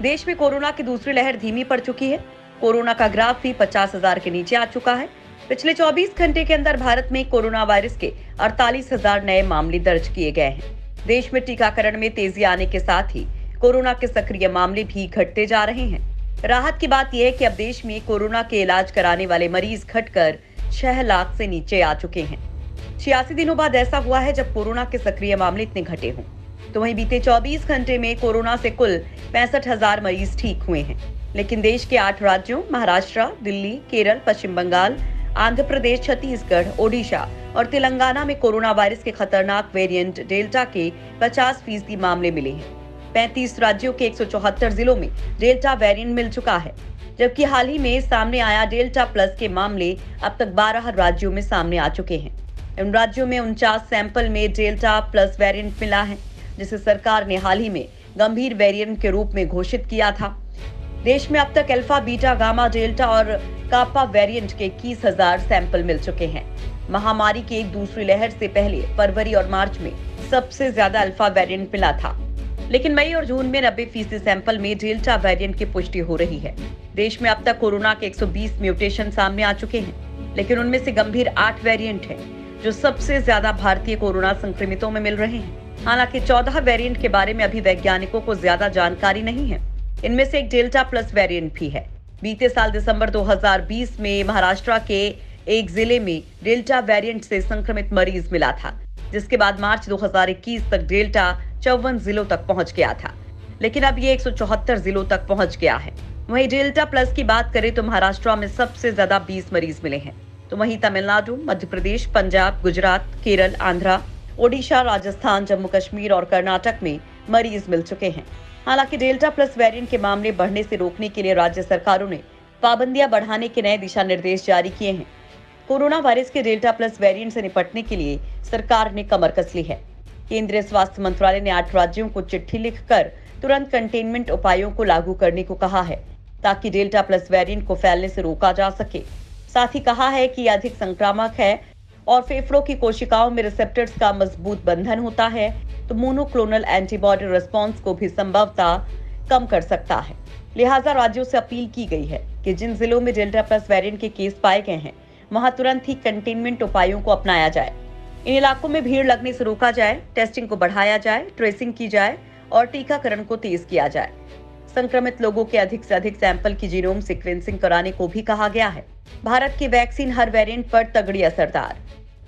देश में कोरोना की दूसरी लहर धीमी पड़ चुकी है। कोरोना का ग्राफ भी 50,000 के नीचे आ चुका है। पिछले 24 घंटे के अंदर भारत में कोरोना वायरस के 48,000 नए मामले दर्ज किए गए हैं। देश में टीकाकरण में तेजी आने के साथ ही कोरोना के सक्रिय मामले भी घटते जा रहे हैं। राहत की बात यह है कि अब देश में कोरोना के इलाज कराने वाले मरीज घटकर 6 लाख से नीचे आ चुके हैं। 86 दिनों बाद ऐसा हुआ है जब कोरोना के सक्रिय मामले इतने घटे हों। तो वहीं बीते 24 घंटे में कोरोना से कुल 65,000 मरीज ठीक हुए हैं। लेकिन देश के 8 राज्यों महाराष्ट्र, दिल्ली, केरल, पश्चिम बंगाल, आंध्र प्रदेश, छत्तीसगढ़, ओडिशा और तेलंगाना में कोरोना वायरस के खतरनाक वेरिएंट डेल्टा के 50% मामले मिले हैं। 35 राज्यों के 174 जिलों में डेल्टा वेरिएंट मिल चुका है, जबकि हाल ही में सामने आया डेल्टा प्लस के मामले अब तक 12 राज्यों में सामने आ चुके हैं। इन राज्यों में 49 सैंपल में डेल्टा प्लस वेरिएंट मिला है, जिसे सरकार ने हाल ही में गंभीर वेरिएंट के रूप में घोषित किया था। देश में अब तक अल्फा, बीटा, गामा, डेल्टा और कापा वेरिएंट के 21,000 सैंपल मिल चुके हैं। महामारी की एक दूसरी लहर से पहले फरवरी और मार्च में सबसे ज्यादा अल्फा वेरिएंट मिला था, लेकिन मई और जून में 90% सैंपल में डेल्टा वेरिएंट की पुष्टि हो रही है। देश में अब तक कोरोना के 120 म्यूटेशन सामने आ चुके हैं, लेकिन उनमें से गंभीर 8 वेरिएंट हैं, जो सबसे ज्यादा भारतीय कोरोना संक्रमितों में मिल रहे हैं। हालांकि 14 वेरिएंट के बारे में अभी वैज्ञानिकों को ज्यादा जानकारी नहीं है। इनमें से एक डेल्टा प्लस वेरिएंट भी है। बीते साल दिसंबर 2020 में महाराष्ट्र के एक जिले में डेल्टा वेरिएंट से संक्रमित मरीज मिला था, जिसके बाद मार्च 2021 तक डेल्टा 54 जिलों तक पहुंच गया था, लेकिन अब ये 174 जिलों तक पहुंच गया है। वहीं डेल्टा प्लस की बात करें तो महाराष्ट्र में सबसे ज्यादा 20 मरीज मिले हैं। तो वहीं तमिलनाडु, मध्य प्रदेश, पंजाब, गुजरात, केरल, आंध्र, ओडिशा, राजस्थान, जम्मू कश्मीर और कर्नाटक में मरीज मिल चुके हैं। हालांकि डेल्टा प्लस वेरिएंट के मामले बढ़ने से रोकने के लिए राज्य सरकारों ने पाबंदियां बढ़ाने के नए दिशा निर्देश जारी किए हैं। कोरोना वायरस के डेल्टा प्लस वेरिएंट से निपटने के लिए सरकार ने कमर कस ली है। केंद्रीय स्वास्थ्य मंत्रालय ने 8 राज्यों को चिट्ठी लिखकर तुरंत कंटेनमेंट उपायों को लागू करने को कहा है, ताकि डेल्टा प्लस वेरिएंट को फैलने से रोका जा सके। साथ ही कहा है कि यह अधिक संक्रामक है और फेफड़ों की कोशिकाओं में रिसेप्टर्स का मजबूत बंधन होता है, तो मोनोक्लोनल एंटीबॉडी रिस्पॉन्स को भी संभवतः कम कर सकता है। लिहाजा राज्यों से अपील की गई है कि जिन जिलों में डेल्टा प्लस वेरिएंट के केस पाए गए हैं, वहां तुरंत ही कंटेनमेंट उपायों को अपनाया जाए। इन इलाकों में भीड़ लगने से रोका जाए, टेस्टिंग को बढ़ाया जाए, ट्रेसिंग की जाए और टीकाकरण को तेज किया जाए। संक्रमित लोगों के अधिक से अधिक सैंपल की जीनोम सीक्वेंसिंग कराने को भी कहा गया है। भारत की वैक्सीन हर वेरिएंट पर तगड़ी असरदार।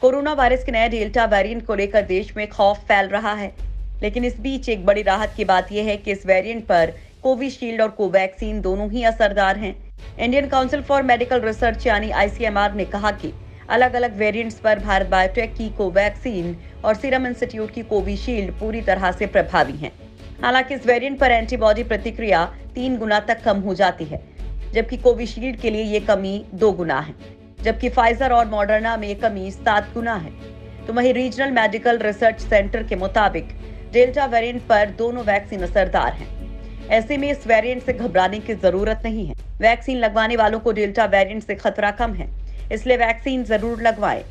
कोरोना वायरस के नए डेल्टा वेरिएंट को लेकर देश में खौफ फैल रहा है, लेकिन इस बीच एक बड़ी राहत की बात यह है कि इस वेरिएंट पर कोविशील्ड और कोवैक्सीन दोनों ही असरदार हैं। Indian council for medical research यानी ICMR ने कहा कि अलग अलग वेरिएंट्स पर भारत बायोटेक की कोवैक्सीन और सीरम इंस्टीट्यूट की कोविशील्ड पूरी तरह से प्रभावी हैं। हालांकि इस वेरिएंट पर एंटीबॉडी प्रतिक्रिया 3 गुना तक कम हो जाती है, जबकि कोविशील्ड के लिए ये कमी 2 गुना है, जबकि फाइजर और मॉडर्ना में ये कमी 7 गुना है। तो वहीं रीजनल मेडिकल रिसर्च सेंटर के मुताबिक डेल्टा वेरिएंट पर दोनों वैक्सीन असरदार हैं। ऐसे में इस वेरिएंट से घबराने की जरूरत नहीं है। वैक्सीन लगवाने वालों को डेल्टा वेरिएंट से खतरा कम है, इसलिए वैक्सीन जरूर लगवाएं।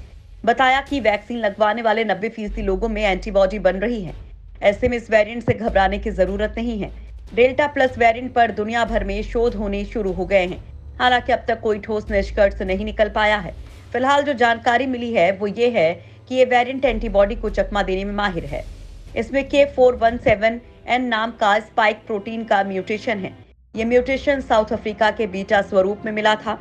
बताया कि वैक्सीन लगवाने वाले 90% लोगों में एंटीबॉडी बन रही है। ऐसे में इस वेरिएंट से घबराने की जरूरत नहीं है। डेल्टा प्लस वेरिएंट पर दुनिया भर में शोध होने शुरू हो गए हैं। हालांकि अब तक कोई ठोस निष्कर्ष नहीं निकल पाया है। फिलहाल जो जानकारी मिली है वो ये है कि ये वेरिएंट एंटीबॉडी को चकमा देने में माहिर है। इसमें K417N नाम का स्पाइक प्रोटीन का म्यूटेशन है। ये म्यूटेशन साउथ अफ्रीका के बीटा स्वरूप में मिला था,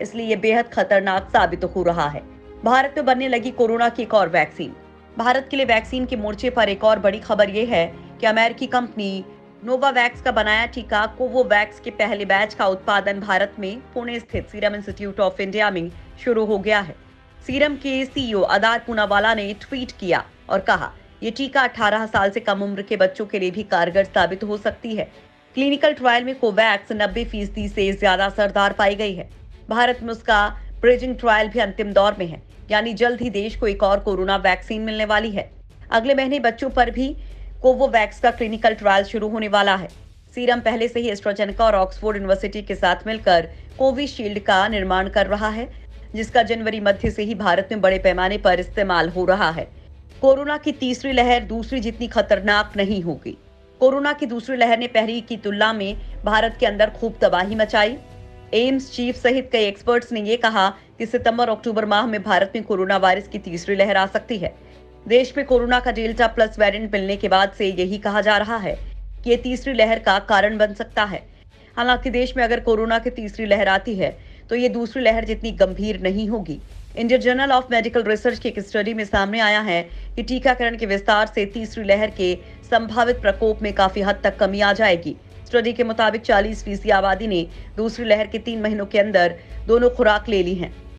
इसलिए ये बेहद खतरनाक साबित हो रहा है। भारत में बनने लगी कोरोना की एक और वैक्सीन। भारत के लिए वैक्सीन के मोर्चे पर एक और बड़ी खबर ये है कि अमेरिकी कंपनी नोवावैक्स का बनाया टीका कोवोवैक्स के पहले बैच का उत्पादन भारत में पुणे स्थित सीरम इंस्टीट्यूट ऑफ इंडिया में शुरू हो गया है। सीरम के CEO अदार पूनावाला ने ट्वीट किया और कहा, ये टीका 18 साल से कम उम्र के बच्चों के लिए भी कारगर साबित हो सकती है। क्लिनिकल ट्रायल में कोवैक्स 90% से ज्यादा असरदार पाई गई है। भारत में उसका ब्रिजिंग ट्रायल भी अंतिम दौर में है, यानी जल्द ही देश को एक और कोरोना वैक्सीन मिलने वाली है। अगले महीने बच्चों पर भी कोवोवैक्स का क्लिनिकल ट्रायल शुरू होने वाला है। सीरम पहले से ही एस्ट्राजेनेका और ऑक्सफोर्ड यूनिवर्सिटी के साथ मिलकर कोविशील्ड का निर्माण कर रहा है, जिसका जनवरी मध्य से ही भारत में बड़े पैमाने पर इस्तेमाल हो रहा है। कोरोना की तीसरी लहर दूसरी जितनी खतरनाक नहीं होगी। कोरोना की दूसरी लहर ने पहली की तुलना में भारत के अंदर खूब तबाही मचाई। एम्स चीफ सहित कई एक्सपर्ट्स ने यह कहा कि सितंबर अक्टूबर माह में भारत में कोरोना वायरस की तीसरी लहर आ सकती है। देश में कोरोना का डेल्टा प्लस वेरिएंट मिलने के बाद से यही कहा जा रहा है कि ये तीसरी लहर का कारण बन सकता है। हालांकि देश में अगर कोरोना की तीसरी लहर आती है तो ये दूसरी लहर जितनी गंभीर नहीं होगी। Indian journal of medical research की एक स्टडी में सामने आया है कि टीकाकरण के विस्तार से तीसरी लहर के संभावित प्रकोप में काफी हद तक कमी आ जाएगी। स्टडी के मुताबिक 40% आबादी ने दूसरी लहर के 3 महीनों के अंदर दोनों खुराक ले ली हैं।